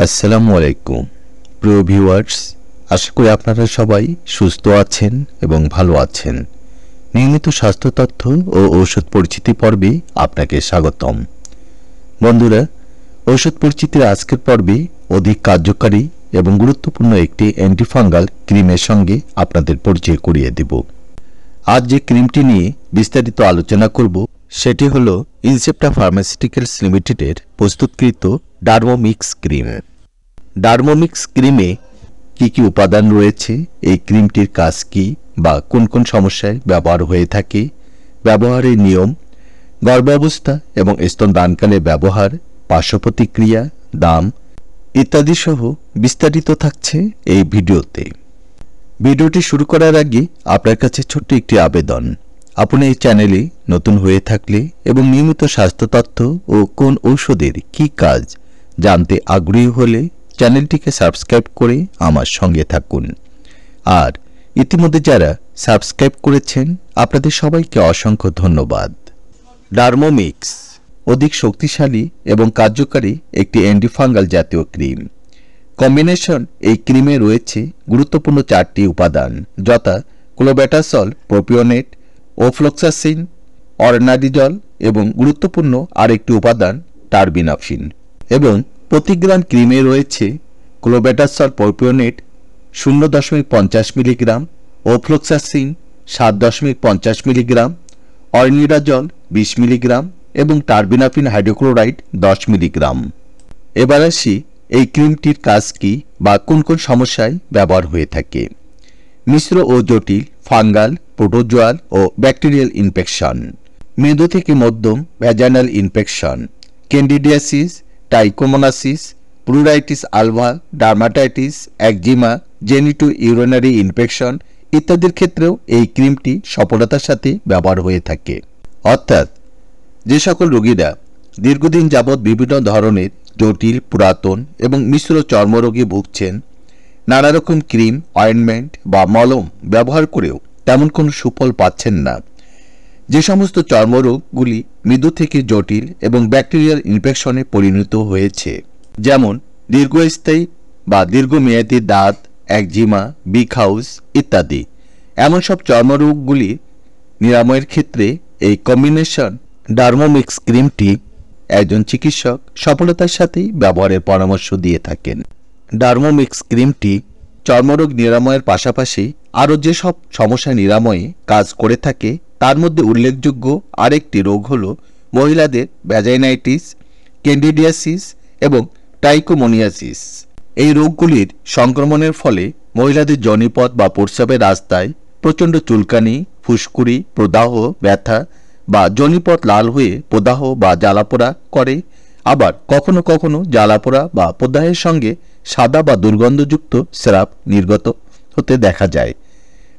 আসসালামু আলাইকুম প্রিয় ভিউয়ার্স, আশা করি আপনারা সবাই সুস্থ আছেন এবং ভালো আছেন। নিয়মিত স্বাস্থ্য তথ্য ও ঔষধ পরিচিতি পর্বে আপনাকে স্বাগতম। বন্ধুরা, ঔষধ পরিচিতির আজকের পর্বে অধিক কার্যকারী এবং গুরুত্বপূর্ণ একটি অ্যান্টিফাঙ্গাল ক্রিমের সঙ্গে আপনাদের পরিচয় করিয়ে দেব। আজ যে ক্রিমটি নিয়ে বিস্তারিত আলোচনা করব সেটি হল ইনসেপ্টা ফার্মাসিউটিক্যালস লিমিটেডের প্রস্তুতকৃত ডার্মোমিক্স ক্রিম। ডার্মোমিক্স ক্রিমে কি কি উপাদান রয়েছে, এই ক্রিমটির কাজ কি বা কোন কোন সমস্যায় ব্যবহার হয়ে থাকে, ব্যবহারের নিয়ম, গর্ভাবস্থা এবং স্তনদানকালে ব্যবহার, পার্শ্ব প্রতিক্রিয়া, দাম ইত্যাদি সহ বিস্তারিত থাকছে এই ভিডিওতে। ভিডিওটি শুরু করার আগে আপনার কাছে ছোট্ট একটি আবেদন। আপনি এই চ্যানেলে নতুন হয়ে থাকলে এবং নিয়মিত স্বাস্থ্য তথ্য ও কোন ঔষধের কি কাজ জানতে আগ্রহী হলে চ্যানেলটিকে সাবস্ক্রাইব করে আমার সঙ্গে থাকুন। আর ইতিমধ্যে যারা সাবস্ক্রাইব করেছেন আপনাদের সবাইকে অসংখ্য ধন্যবাদ। ডার্মোমিক্স অধিক শক্তিশালী এবং কার্যকারী একটি অ্যান্টিফাঙ্গাল জাতীয় ক্রিম। কম্বিনেশন এই ক্রিমে রয়েছে গুরুত্বপূর্ণ চারটি উপাদান, যথা ক্লোবেটাসল, প্রোপিওনেট, ওফ্লক্সাসিন, অরনাডিজল এবং গুরুত্বপূর্ণ আরেকটি উপাদান টারবিনাফিন। এবং প্রতি গ্রাম ক্রিমে রয়েছে clobetasol propionate 0.50 milligram, ofloxacin 7.50 milligram, ornidazole 20 milligram এবং টারবিনাফিন হাইড্রোক্লোরাইড 10 মিলিগ্রাম। এবার আসি এই ক্রিমটির কাজ কি বা কোন কোন সমস্যায় ব্যবহার হয়ে থাকে। মিশ্র ও জটিল ফাঙ্গাল, প্রোটোজোয়াল ও ব্যাকটেরিয়াল ইনফেকশন, মেদো থেকে মধ্যম vaginal infection, candidiasis, trichomoniasis, pruritus vulvae, dermatitis, eczema, genito urinary infection ইত্যাদির ক্ষেত্রেও এই ক্রিমটি সফলতার সাথে ব্যবহার হয়ে থাকে। অর্থাৎ যে সকল রোগীরা দীর্ঘদিন যাবৎ বিভিন্ন ধরনের জটিল, পুরাতন এবং মিশ্র চর্মরোগে ভুগছেন, নানা রকম ক্রিম, অয়েন্টমেন্ট বা মলম ব্যবহার করেও তেমন কোনো সুফল পাচ্ছেন না, যে সমস্ত চর্মরোগগুলি মৃদু থেকে জটিল এবং ব্যাকটেরিয়াল ইনফেকশনে পরিণত হয়েছে, যেমন দীর্ঘস্থায়ী বা দীর্ঘমেয়াদী দাঁত, একজিমা, বিগ হাউস ইত্যাদি, এমন সব চর্মরোগগুলি নিরাময়ের ক্ষেত্রে এই কম্বিনেশন ডার্মোমিক্স ক্রিমটি একজন চিকিৎসক সফলতার সাথেই ব্যবহারের পরামর্শ দিয়ে থাকেন। ডার্মোমিক্স ক্রিমটি চর্মরোগ নিরাময়ের পাশাপাশি আরও যেসব সমস্যা নিরাময়ে কাজ করে থাকে তার মধ্যে উল্লেখযোগ্য আরেকটি রোগ হল মহিলাদের ভ্যাজাইনাইটিস, ক্যান্ডিডিয়াসিস এবং টাইকোমোনিয়াসিস। এই রোগগুলির সংক্রমণের ফলে মহিলাদের যোনিপথ বা প্রস্রাবের রাস্তায় প্রচণ্ড চুলকানি, ফুসকুড়ি, প্রদাহ, ব্যথা বা যোনিপথ লাল হয়ে প্রদাহ বা জ্বালাপোড়া করে। আবার কখনো কখনো জ্বালাপোড়া বা প্রদাহের সঙ্গে সাদা বা দুর্গন্ধযুক্ত স্রাব নির্গত হতে দেখা যায়।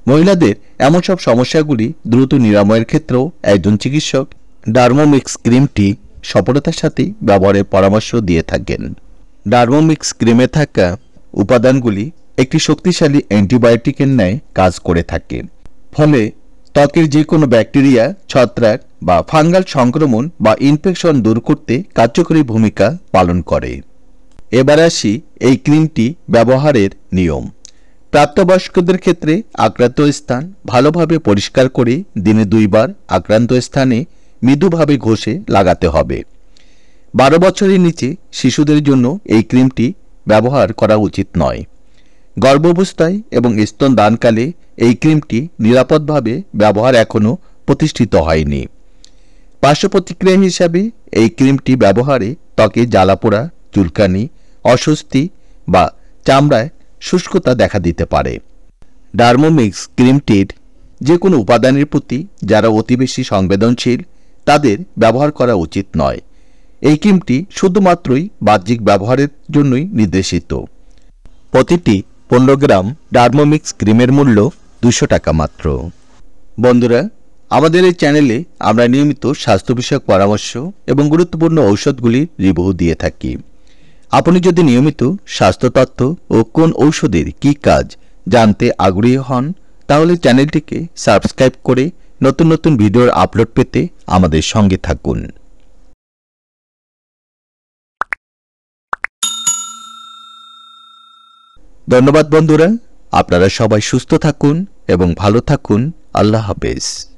মহিলাদের এমন সব সমস্যাগুলি দ্রুত নিরাময়ের ক্ষেত্রেও একজন চিকিৎসক ডার্মোমিক্স ক্রিমটি সফলতার সাথেই ব্যবহারের পরামর্শ দিয়ে থাকেন। ডার্মোমিক্স ক্রিমে থাকা উপাদানগুলি একটি শক্তিশালী অ্যান্টিবায়োটিকের ন্যায় কাজ করে থাকে, ফলে ত্বকের যে কোনো ব্যাকটেরিয়া, ছত্রাক বা ফাঙ্গাল সংক্রমণ বা ইনফেকশন দূর করতে কার্যকরী ভূমিকা পালন করে। এবার আসি এই ক্রিমটি ব্যবহারের নিয়ম। প্রাপ্তবয়স্কদের ক্ষেত্রে আক্রান্ত স্থান ভালোভাবে পরিষ্কার করে দিনে 2 বার আক্রান্ত স্থানে মৃদুভাবে ঘষে লাগাতে হবে। 12 বছরের নিচে শিশুদের জন্য এই ক্রিমটি ব্যবহার করা উচিত নয়। গর্ভাবস্থায় এবং স্তনদানকালে এই ক্রিমটি নিরাপদভাবে ব্যবহার এখনও প্রতিষ্ঠিত হয়নি। পার্শ্ব প্রতিক্রিয়া হিসাবে এই ক্রিমটি ব্যবহারে ত্বকে জ্বালাপোড়া, চুলকানি, অস্বস্তি বা চামড়ায় শুষ্কতা দেখা দিতে পারে। ডার্মোমিক্স ক্রিমটির যে কোনো উপাদানের প্রতি যারা অতি বেশি সংবেদনশীল তাদের ব্যবহার করা উচিত নয়। এই ক্রিমটি শুধুমাত্রই বাহ্যিক ব্যবহারের জন্যই নির্দেশিত। প্রতিটি 15 গ্রাম ডার্মোমিক্স ক্রিমের মূল্য 200 টাকা মাত্র। বন্ধুরা, আমাদের এই চ্যানেলে আমরা নিয়মিত স্বাস্থ্য বিষয়ক পরামর্শ এবং গুরুত্বপূর্ণ ঔষধগুলির রিভিউ দিয়ে থাকি। আপনি যদি নিয়মিত স্বাস্থ্য তথ্য ও কোন ঔষধের কি কাজ জানতে আগ্রহী হন তাহলে চ্যানেলটিকে সাবস্ক্রাইব করে নতুন নতুন ভিডিওর আপলোড পেতে আমাদের সঙ্গে থাকুন। ধন্যবাদ বন্ধুরা, আপনারা সবাই সুস্থ থাকুন এবং ভালো থাকুন। আল্লাহ হাফেজ।